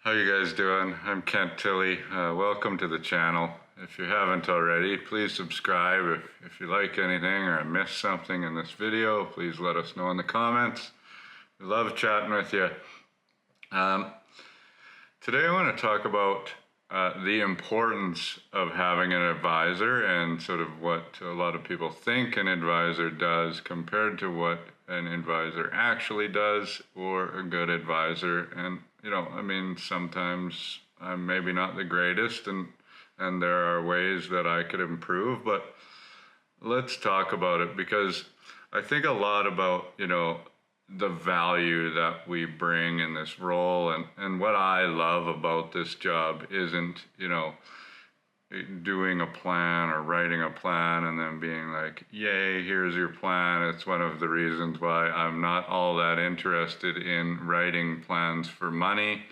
How you guys doing? I'm Kent Tilley. Welcome to the channel. If you haven't already, please subscribe. If you like anything or I missed something in this video, please let us know in the comments. We love chatting with you. Today I want to talk about the importance of having an advisor and sort of what a lot of people think an advisor does compared to what an advisor actually does, or a good advisor. And sometimes I'm maybe not the greatest, and there are ways that I could improve, but let's talk about it, because I think a lot about, the value that we bring in this role, and what I love about this job isn't, doing a plan or writing a plan and then being like, yay, here's your plan. It's one of the reasons why I'm not all that interested in writing plans for money.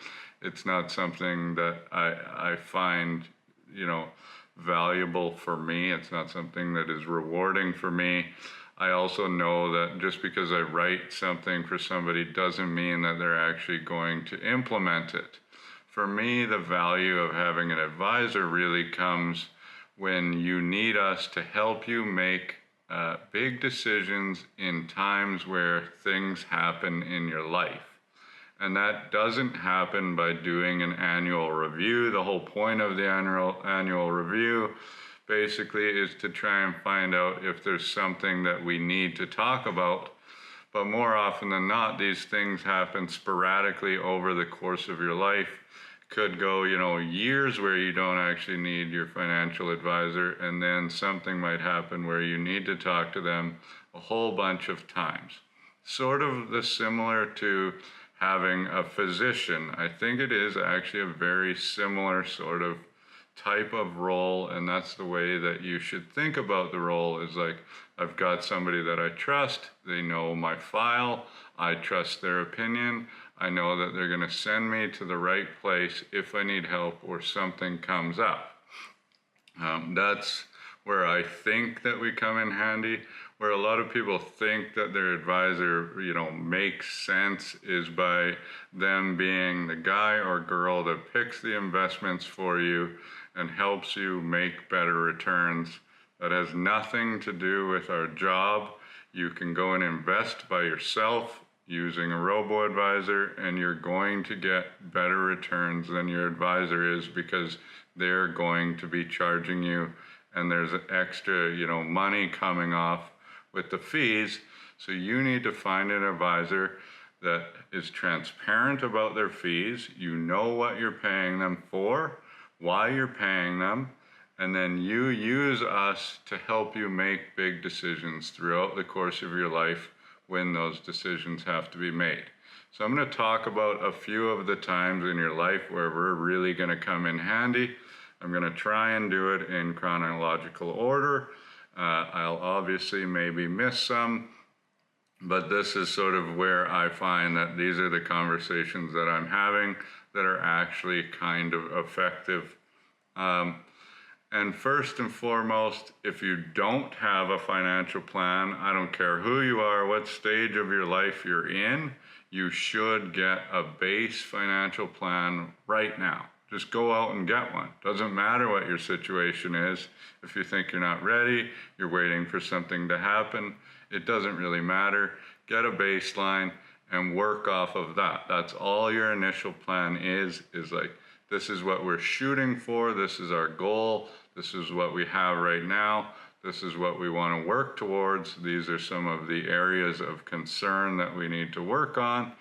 It's not something that I find, valuable for me. It's not something that is rewarding for me. I also know that just because I write something for somebody doesn't mean that they're actually going to implement it. For me, the value of having an advisor really comes when you need us to help you make big decisions in times where things happen in your life. And that doesn't happen by doing an annual review. The whole point of the annual review basically is to try and find out if there's something that we need to talk about. But more often than not, these things happen sporadically over the course of your life. Could go, years where you don't actually need your financial advisor, and then something might happen where you need to talk to them a whole bunch of times. Sort of similar to having a physician. I think it is actually a very similar sort of type of role, and that's the way that you should think about the role, is like, I've got somebody that I trust, they know my file, I trust their opinion, I know that they're going to send me to the right place if I need help or something comes up. That's where I think that we come in handy. Where a lot of people think that their advisor, makes sense, is by them being the guy or girl that picks the investments for you and helps you make better returns. That has nothing to do with our job. You can go and invest by yourself using a robo-advisor, and you're going to get better returns than your advisor is, because they're going to be charging you, and there's extra, money coming off with the fees. So you need to find an advisor that is transparent about their fees. You know what you're paying them for, why you're paying them, and then you use us to help you make big decisions throughout the course of your life when those decisions have to be made. So I'm going to talk about a few of the times in your life where we're really going to come in handy. I'm going to try and do it in chronological order. I'll obviously maybe miss some, but this is sort of where I find that these are the conversations that I'm having that are actually kind of effective. And first and foremost, if you don't have a financial plan, I don't care who you are, what stage of your life you're in, you should get a base financial plan right now. Just go out and get one. Doesn't matter what your situation is. If you think you're not ready, you're waiting for something to happen, it doesn't really matter. Get a baseline and work off of that. That's all your initial plan is like, this is what we're shooting for, this is our goal, this is what we have right now, this is what we want to work towards, these are some of the areas of concern that we need to work on.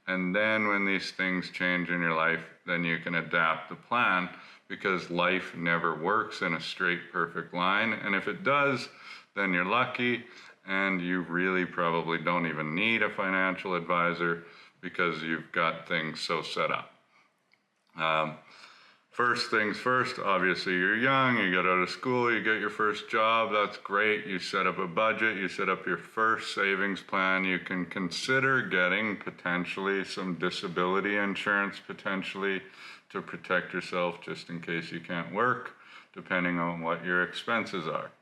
And then when these things change in your life, then you can adapt the plan, because life never works in a straight, perfect line. And if it does, then you're lucky, and you really probably don't even need a financial advisor, because you've got things so set up. First things first, obviously you're young, you get out of school, you get your first job, that's great. You set up a budget, you set up your first savings plan. You can consider getting potentially some disability insurance, potentially to protect yourself just in case you can't work, depending on what your expenses are.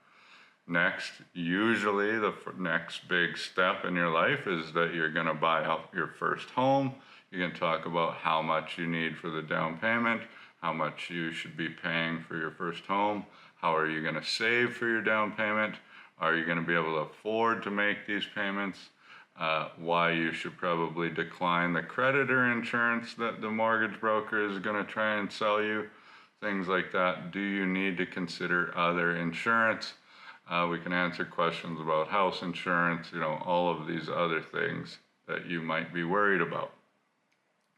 Next, usually the next big step in your life is that you're going to buy out your first home. You can talk about how much you need for the down payment, how much you should be paying for your first home, how are you going to save for your down payment, are you going to be able to afford to make these payments, why you should probably decline the creditor insurance that the mortgage broker is going to try and sell you, things like that. Do you need to consider other insurance? We can answer questions about house insurance, all of these other things that you might be worried about.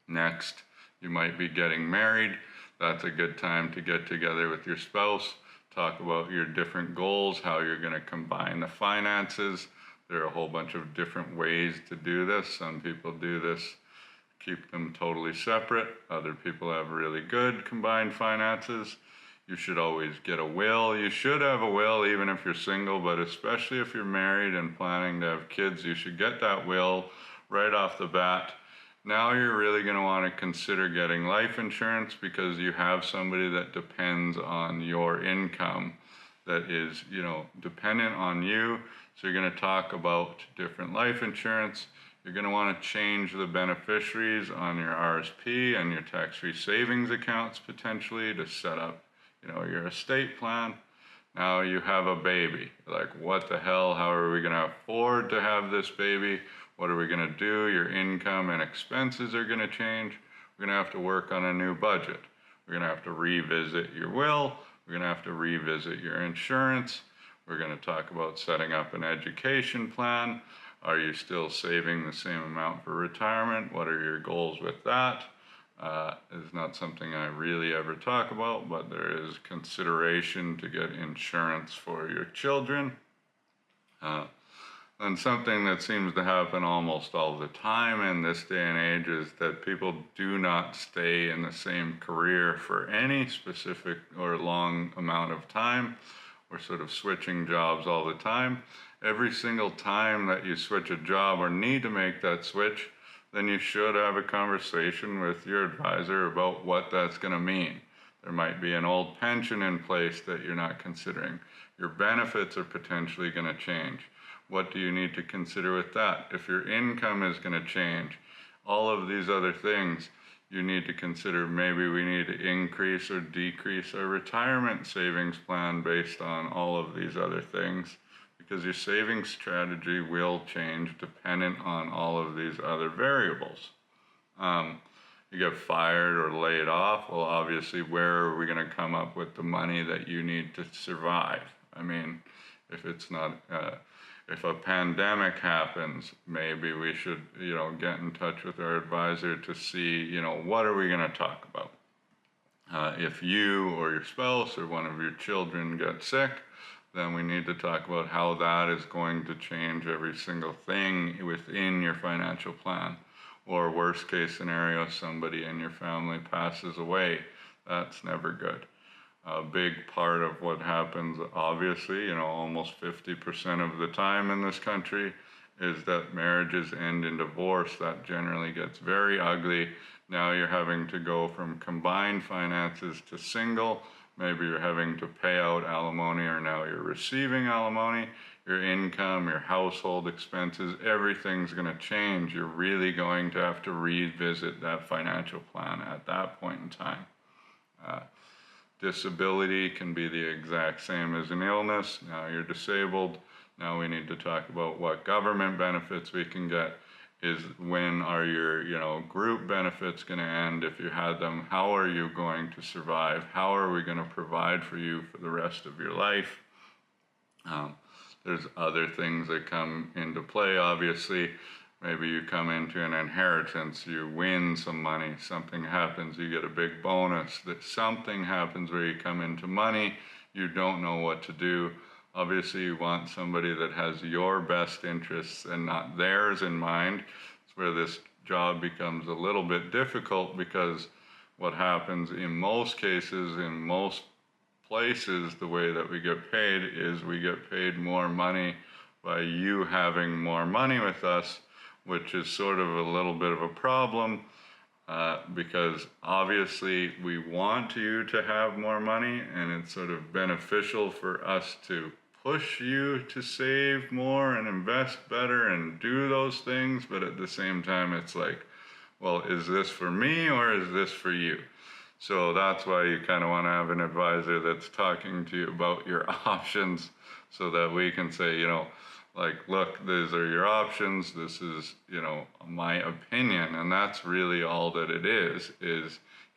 Next, you might be getting married. That's a good time to get together with your spouse, talk about your different goals, how you're going to combine the finances. There are a whole bunch of different ways to do this. Some people do this, keep them totally separate. Other people have really good combined finances. You should always get a will. You should have a will even if you're single, but especially if you're married and planning to have kids, you should get that will right off the bat. Now you're really going to want to consider getting life insurance because you have somebody that depends on your income that is, dependent on you. So you're going to talk about different life insurance. You're going to want to change the beneficiaries on your RSP and your tax-free savings accounts potentially to set up, your estate plan. Now you have a baby. Like, what the hell? How are we going to afford to have this baby? What are we going to do? Your income and expenses are going to change. We're going to have to work on a new budget. We're going to have to revisit your will. We're going to have to revisit your insurance. We're going to talk about setting up an education plan. Are you still saving the same amount for retirement? What are your goals with that? It's not something I really ever talk about, but there is consideration to get insurance for your children. And something that seems to happen almost all the time in this day and age is that people do not stay in the same career for any specific or long amount of time. We're sort of switching jobs all the time. Every single time that you switch a job or need to make that switch, then you should have a conversation with your advisor about what that's going to mean. There might be an old pension in place that you're not considering. Your benefits are potentially going to change. What do you need to consider with that? If your income is going to change, all of these other things, you need to consider maybe we need to increase or decrease our retirement savings plan based on all of these other things, because your savings strategy will change dependent on all of these other variables. You get fired or laid off, well, obviously, where are we going to come up with the money that you need to survive? I mean, if it's not... if a pandemic happens, maybe we should, get in touch with our advisor to see, what are we going to talk about? If you or your spouse or one of your children get sick, then we need to talk about how that is going to change every single thing within your financial plan. Or worst case scenario, somebody in your family passes away. That's never good. A big part of what happens, obviously, almost 50% of the time in this country is that marriages end in divorce. That generally gets very ugly. Now you're having to go from combined finances to single. Maybe you're having to pay out alimony, or now you're receiving alimony. Your income, your household expenses, everything's going to change. You're really going to have to revisit that financial plan at that point in time. Disability can be the exact same as an illness. Now you're disabled. Now we need to talk about what government benefits we can get. Is when are your, group benefits going to end if you had them? How are you going to survive? How are we going to provide for you for the rest of your life? There's other things that come into play, obviously. Maybe you come into an inheritance, you win some money, something happens, you get a big bonus, that something happens where you come into money, you don't know what to do. Obviously, you want somebody that has your best interests and not theirs in mind. It's where this job becomes a little bit difficult, because what happens in most cases, in most places, the way that we get paid is we get paid more money by you having more money with us, which is sort of a little bit of a problem, because obviously we want you to have more money, and it's sort of beneficial for us to push you to save more and invest better and do those things. But at the same time, it's like, well, is this for me or is this for you? So that's why you kind of want to have an advisor that's talking to you about your options so that we can say, like, look, these are your options. This is, my opinion. And that's really all that it is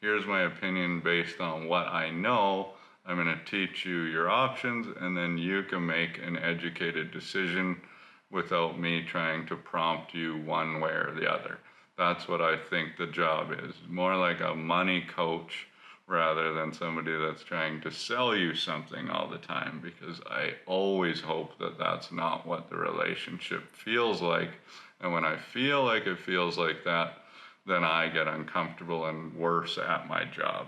here's my opinion based on what I know. I'm going to teach you your options, and then you can make an educated decision without me trying to prompt you one way or the other. That's what I think the job is. More like a money coach rather than somebody that's trying to sell you something all the time, because I always hope that that's not what the relationship feels like. And when I feel like it feels like that, then I get uncomfortable and worse at my job.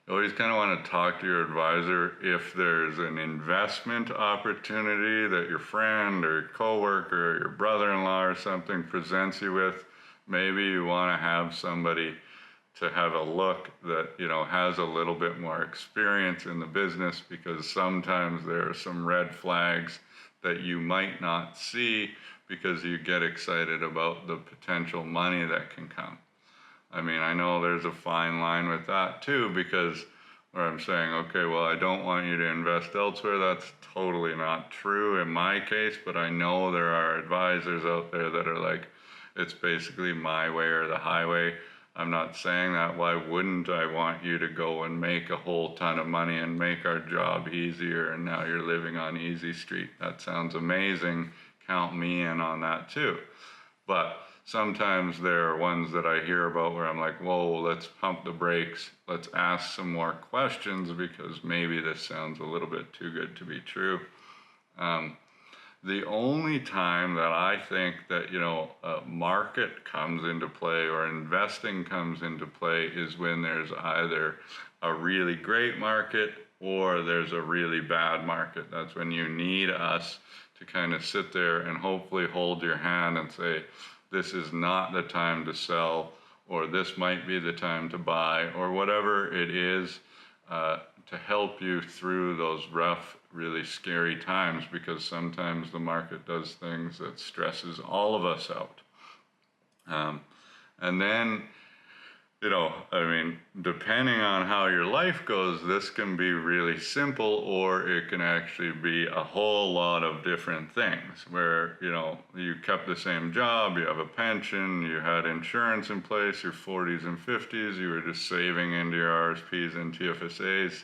You always kind of want to talk to your advisor if there's an investment opportunity that your friend or coworker or your brother-in-law or something presents you with. Maybe you want to have somebody to have a look that, has a little bit more experience in the business, because sometimes there are some red flags that you might not see because you get excited about the potential money that can come. I mean, I know there's a fine line with that too, because where I'm saying, okay, well, I don't want you to invest elsewhere. That's totally not true in my case, but I know there are advisors out there that are like, it's basically my way or the highway. I'm not saying that. Why wouldn't I want you to go and make a whole ton of money and make our job easier, and now you're living on easy street? That sounds amazing. Count me in on that too. But sometimes there are ones that I hear about where I'm like, whoa, let's pump the brakes. Let's ask some more questions, because maybe this sounds a little bit too good to be true. The only time that I think that, a market comes into play or investing comes into play is when there's either a really great market or there's a really bad market. That's when you need us to kind of sit there and hopefully hold your hand and say, this is not the time to sell, or this might be the time to buy, or whatever it is, to help you through those rough, really scary times, because sometimes the market does things that stresses all of us out. And then, depending on how your life goes, this can be really simple, or it can actually be a whole lot of different things where, you kept the same job, you have a pension, you had insurance in place, your 40s and 50s, you were just saving into your RSPs and TFSAs.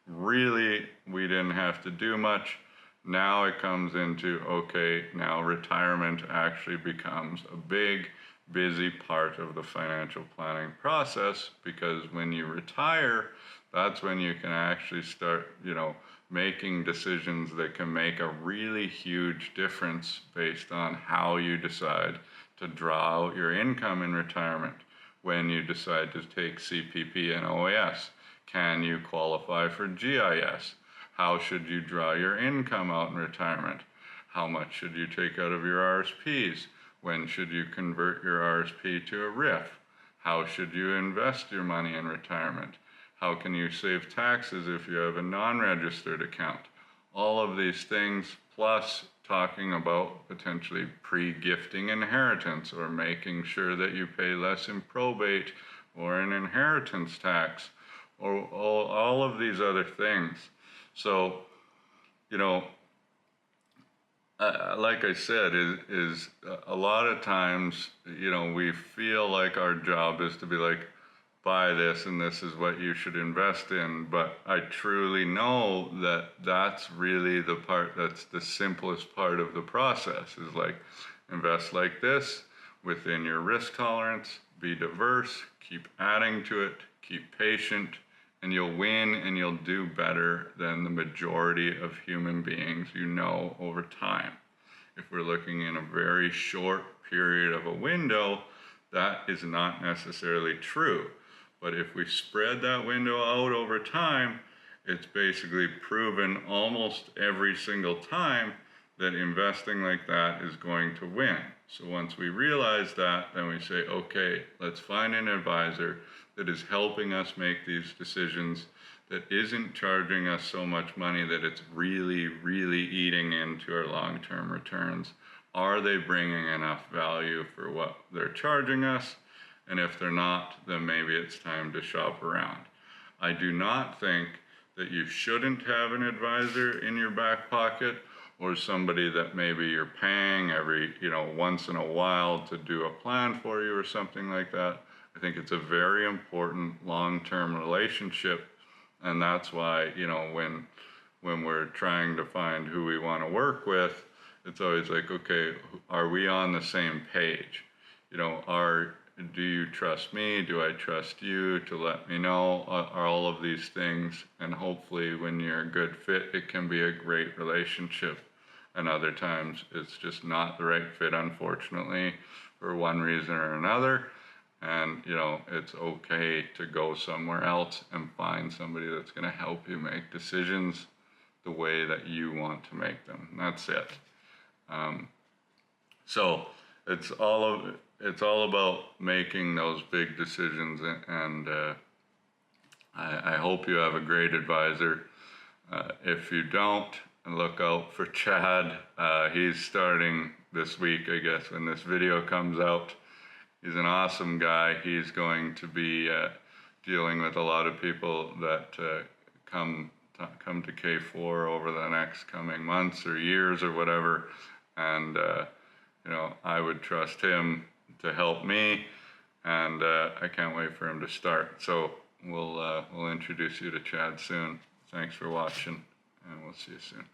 Really, we didn't have to do much. Now it comes into, okay, now retirement actually becomes a big, busy part of the financial planning process, because when you retire, that's when you can actually start, making decisions that can make a really huge difference based on how you decide to draw out your income in retirement. When you decide to take CPP and OAS, can you qualify for GIS? How should you draw your income out in retirement? How much should you take out of your RSPs? When should you convert your RSP to a RIF? How should you invest your money in retirement? How can you save taxes if you have a non-registered account? All of these things, plus talking about potentially pre-gifting inheritance, or making sure that you pay less in probate or in inheritance tax, or all of these other things. So, like I said, is a lot of times, we feel like our job is to be like, buy this and this is what you should invest in. But I truly know that that's really the part that's the simplest part of the process, is like, invest like this within your risk tolerance, be diverse, keep adding to it, keep patient, and you'll win, and you'll do better than the majority of human beings over time. If we're looking in a very short period of a window, that is not necessarily true. But if we spread that window out over time, it's basically proven almost every single time that investing like that is going to win. So once we realize that, then we say, okay, let's find an advisor that is helping us make these decisions, that isn't charging us so much money that it's really, really eating into our long-term returns? Are they bringing enough value for what they're charging us? And if they're not, then maybe it's time to shop around. I do not think that you shouldn't have an advisor in your back pocket, or somebody that maybe you're paying every, once in a while to do a plan for you or something like that. I think it's a very important long-term relationship, and that's why, when we're trying to find who we want to work with, it's always like, okay, are we on the same page? Do you trust me? Do I trust you to let me know all of these things? And hopefully when you're a good fit, it can be a great relationship. And other times it's just not the right fit, unfortunately, for one reason or another. And, it's okay to go somewhere else and find somebody that's going to help you make decisions the way that you want to make them. And that's it. So it's all about making those big decisions, and I hope you have a great advisor. If you don't, look out for Chad. He's starting this week, I guess, when this video comes out. He's an awesome guy. He's going to be dealing with a lot of people that come to K4 over the next coming months or years or whatever. And, I would trust him to help me, and I can't wait for him to start. So we'll introduce you to Chad soon. Thanks for watching, and we'll see you soon.